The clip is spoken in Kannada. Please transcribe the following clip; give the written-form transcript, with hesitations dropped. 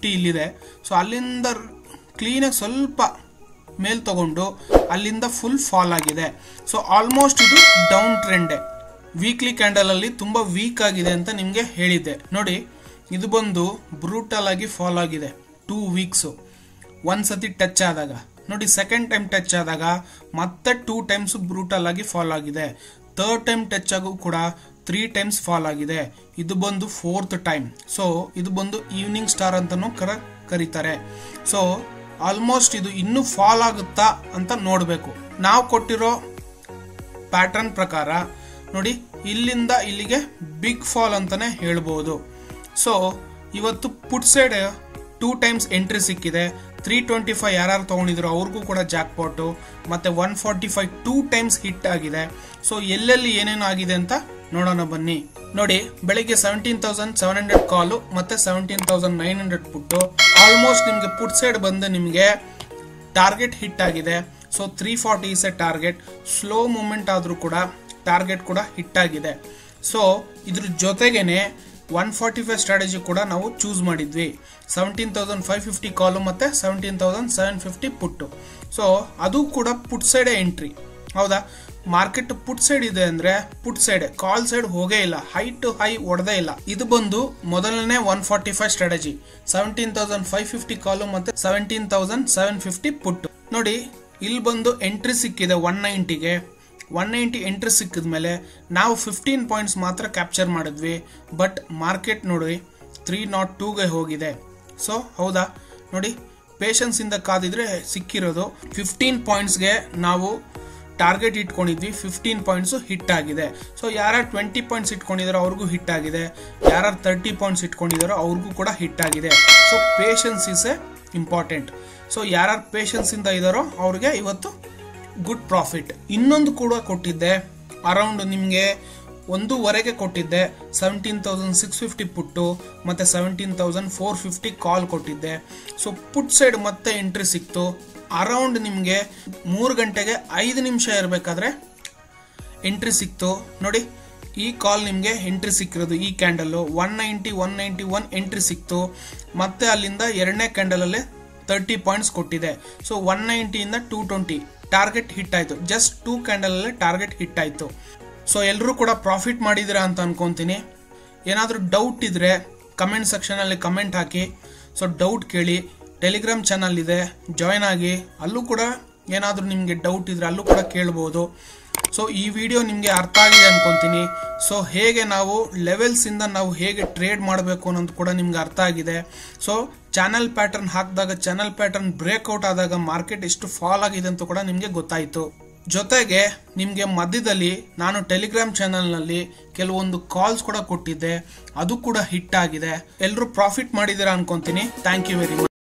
50 ಇಲ್ಲಿದೆ. ಸೊ ಅಲ್ಲಿಂದ ಕ್ಲೀನಾಗಿ ಸ್ವಲ್ಪ ಮೇಲ್ ತಗೊಂಡು ಅಲ್ಲಿಂದ ಫುಲ್ ಫಾಲ್ ಆಗಿದೆ. ಸೊ ಆಲ್ಮೋಸ್ಟ್ ಇದು ಡೌನ್ ಟ್ರೆಂಡ್. ವೀಕ್ಲಿ ಕ್ಯಾಂಡಲ್ ಅಲ್ಲಿ ತುಂಬಾ ವೀಕ್ ಆಗಿದೆ ಅಂತ ನಿಮ್ಗೆ ಹೇಳಿದ್ದೆ ನೋಡಿ. ಇದು ಬಂದು ಬ್ರೂಟಲ್ ಆಗಿ ಫಾಲ್ ಆಗಿದೆ 2 ವೀಕ್ಸ್. ಒಂದ್ಸತಿ ಟಚ್ ಆದಾಗ ನೋಡಿ, ಸೆಕೆಂಡ್ ಟೈಮ್ ಟಚ್ ಆದಾಗ ಮತ್ತೆ 2 ಟೈಮ್ಸ್ ಬ್ರೂಟಲ್ ಆಗಿ ಫಾಲ್ ಆಗಿದೆ. ಥರ್ಡ್ ಟೈಮ್ ಟಚ್ ಆಗು ಕೂಡ 3 ಟೈಮ್ಸ್ ಫಾಲ್ ಆಗಿದೆ. ಇದು ಬಂದು 4th ಟೈಮ್. ಸೊ ಇದು ಬಂದು ಈವ್ನಿಂಗ್ ಸ್ಟಾರ್ ಅಂತಾನು ಕರೀತಾರೆ. ಸೊ ಆಲ್ಮೋಸ್ಟ್ ಇದು ಇನ್ನೂ ಫಾಲ್ ಆಗುತ್ತಾ ಅಂತ ನೋಡಬೇಕು. ನಾವು ಕೊಟ್ಟಿರೋ ಪ್ಯಾಟರ್ನ್ ಪ್ರಕಾರ ನೋಡಿ, ಇಲ್ಲಿಂದ ಇಲ್ಲಿಗೆ ಬಿಗ್ ಫಾಲ್ ಅಂತಾನೆ ಹೇಳ್ಬೋದು. ಸೊ ಇವತ್ತು ಪುಟ್ ಸೈಡ್ 2 ಟೈಮ್ಸ್ ಎಂಟ್ರಿ ಸಿಕ್ಕಿದೆ. 325 ಯಾರು ತಗೊಂಡಿದ್ರು ಅವ್ರಿಗೂ ಕೂಡ ಜಾಕ್ ಪಾಟು. ಮತ್ತೆ 145 2 ಟೈಮ್ಸ್ ಹಿಟ್ ಆಗಿದೆ. ಸೊ ಎಲ್ಲೆಲ್ಲಿ ಏನೇನು ಆಗಿದೆ ಅಂತ ನೋಡೋಣ ಬನ್ನಿ. ನೋಡಿ, ಬೆಳಿಗ್ಗೆ 17,700 ಕಾಲು ಮತ್ತೆ 17,900 ಪುಟ್ಟು. ಆಲ್ಮೋಸ್ಟ್ ನಿಮ್ಗೆ ಪುಟ್ ಸೈಡ್ ಬಂದು ನಿಮ್ಗೆ ಟಾರ್ಗೆಟ್ ಹಿಟ್ ಆಗಿದೆ. So 340 is A target. Slow movement ಆದ್ರೂ ಕೂಡ ಟಾರ್ಗೆಟ್ ಕೂಡ ಹಿಟ್ ಆಗಿದೆ. ಸೊ ಇದ್ರ ಜೊತೆಗೇನೆ 145 ಸ್ಟ್ರಾಟಜಿ ಕೂಡ ನಾವು ಚೂಸ್ ಮಾಡಿದ್ವಿ. 17,550 ಕಾಲು ಮತ್ತೆ 17,750 ಪುಟ್ಟು. ಸೊ ಅದು ಕೂಡ ಪುಟ್ ಸೈಡ್ ಎಂಟ್ರಿ. ಹೌದಾ, ಮಾರ್ಕೆಟ್ ಪುಟ್ ಸೈಡ್ ಇದೆ ಅಂದ್ರೆ ಪುಟ್ ಸೈಡ್, ಕಾಲ್ ಸೈಡ್ ಹೋಗೇ ಇಲ್ಲ, ಹೈ ಟು ಹೈ ಹೊಡೆದೇ ಇಲ್ಲ. ಇದು ಬಂದು ಮೊದಲನೇ 145 ಸ್ಟ್ರಾಟಜಿ. 17,550 ಕಾಲು ಮತ್ತೆ 17,750 ಪುಟ್ಟು. ನೋಡಿ, ಇಲ್ಲಿ ಬಂದು ಎಂಟ್ರಿ ಸಿಕ್ಕಿದೆ 190ಗೆ. 190 ಎಂಟ್ರಿ ಸಿಕ್ಕಿದ್ಮೇಲೆ ನಾವು 15 ಪಾಯಿಂಟ್ಸ್ ಮಾತ್ರ ಕ್ಯಾಪ್ಚರ್ ಮಾಡಿದ್ವಿ. ಬಟ್ ಮಾರ್ಕೆಟ್ ನೋಡಿ 302ಗೆ ಹೋಗಿದೆ. ಸೊ ಹೌದಾ, ನೋಡಿ, ಪೇಷನ್ಸ್ ಇಂದ ಕಾದಿದ್ರೆ ಸಿಕ್ಕಿರೋದು. 15 ಪಾಯಿಂಟ್ಸ್ಗೆ ನಾವು ಟಾರ್ಗೆಟ್ ಇಟ್ಕೊಂಡಿದ್ವಿ. 15 ಪಾಯಿಂಟ್ಸ್ ಹಿಟ್ ಆಗಿದೆ. ಸೊ ಯಾರು 20 ಪಾಯಿಂಟ್ಸ್ ಇಟ್ಕೊಂಡಿದಾರೋ ಅವ್ರಿಗೂ ಹಿಟ್ ಆಗಿದೆ. ಯಾರು 30 ಪಾಯಿಂಟ್ಸ್ ಇಟ್ಕೊಂಡಿದಾರೋ ಅವ್ರಿಗೂ ಕೂಡ ಹಿಟ್ ಆಗಿದೆ. So patience is A important. So ಯಾರು ಪೇಷನ್ಸ್ ಇಂದ ಇದಾರೋ ಅವ್ರಿಗೆ ಇವತ್ತು ಗುಡ್ ಪ್ರಾಫಿಟ್. ಇನ್ನೊಂದು ಕೂಡ ಕೊಟ್ಟಿದ್ದೆ, ಅರೌಂಡ್ ನಿಮ್ಗೆ 1:15 ಕೊಟ್ಟಿದ್ದೆ. 17,650 ಪುಟ್ಟು ಮತ್ತೆ 17,450 ಕಾಲ್ ಕೊಟ್ಟಿದ್ದೆ. ಸೊ ಪುಟ್ ಸೈಡ್ ಮತ್ತೆ ಎಂಟ್ರಿ ಸಿಕ್ತು. ಅರೌಂಡ್ ನಿಮ್ಗೆ 3 ಗಂಟೆಗೆ 5 ನಿಮಿಷ ಇರಬೇಕಾದ್ರೆ ಎಂಟ್ರಿ ಸಿಕ್ತು. ನೋಡಿ, ಈ ಕಾಲ್ ನಿಮ್ಗೆ ಎಂಟ್ರಿ ಸಿಕ್ಕಿರೋದು ಈ ಕ್ಯಾಂಡಲ್ 190 191 ಎಂಟ್ರಿ ಸಿಕ್ತು. ಮತ್ತೆ ಅಲ್ಲಿಂದ ಎರಡನೇ ಕ್ಯಾಂಡಲ್ ಅಲ್ಲೇ 30 ಪಾಯಿಂಟ್ಸ್ ಕೊಟ್ಟಿದೆ. ಸೊ 190 ಇಂದ 220 ಟಾರ್ಗೆಟ್ ಹಿಟ್ ಆಯ್ತು. ಜಸ್ಟ್ 2 ಕ್ಯಾಂಡಲ್ ಅಲ್ಲೇ ಟಾರ್ಗೆಟ್ ಹಿಟ್ ಆಯ್ತು. ಸೊ ಎಲ್ಲರೂ ಕೂಡ ಪ್ರಾಫಿಟ್ ಮಾಡಿದಿರಾ ಅಂತ ಅನ್ಕೊಂತೀನಿ. ಏನಾದ್ರೂ ಡೌಟ್ ಇದ್ರೆ ಕಮೆಂಟ್ ಸೆಕ್ಷನ್ ಅಲ್ಲಿ ಕಮೆಂಟ್ ಹಾಕಿ. ಸೊ ಡೌಟ್ ಕೇಳಿ. ಟೆಲಿಗ್ರಾಮ್ ಚಾನಲ್ ಇದೆ, ಜಾಯ್ನ್ ಆಗಿ. ಅಲ್ಲೂ ಕೂಡ ಏನಾದ್ರೂ ನಿಮ್ಗೆ ಡೌಟ್ ಇದ್ರೆ ಅಲ್ಲೂ ಕೂಡ ಕೇಳಬಹುದು. ಸೊ ಈ ವಿಡಿಯೋ ನಿಮ್ಗೆ ಅರ್ಥ ಆಗಿದೆ ಅನ್ಕೊಂತೀನಿ. ಸೊ ಹೇಗೆ ನಾವು ಲೆವೆಲ್ಸ್ ಇಂದ ನಾವು ಹೇಗೆ ಟ್ರೇಡ್ ಮಾಡಬೇಕು ಅನ್ನೋದು ಕೂಡ ನಿಮ್ಗೆ ಅರ್ಥ ಆಗಿದೆ. ಸೊ ಚಾನಲ್ ಪ್ಯಾಟರ್ನ್ ಹಾಕಿದಾಗ, ಚಾನಲ್ ಪ್ಯಾಟರ್ನ್ ಬ್ರೇಕ್ಔಟ್ ಆದಾಗ ಮಾರ್ಕೆಟ್ ಎಷ್ಟು ಫಾಲ್ ಆಗಿದೆ ಅಂತ ಕೂಡ ನಿಮ್ಗೆ ಗೊತ್ತಾಯ್ತು. ಜೊತೆಗೆ ನಿಮ್ಗೆ ಮಧ್ಯದಲ್ಲಿ ನಾನು ಟೆಲಿಗ್ರಾಮ್ ಚಾನಲ್ ನಲ್ಲಿ ಕೆಲವೊಂದು ಕಾಲ್ಸ್ ಕೂಡ ಕೊಟ್ಟಿದ್ದೆ, ಅದು ಕೂಡ ಹಿಟ್ ಆಗಿದೆ. ಎಲ್ಲರೂ ಪ್ರಾಫಿಟ್ ಮಾಡಿದೀರಾ ಅನ್ಕೊಂತೀನಿ. Thank you very much.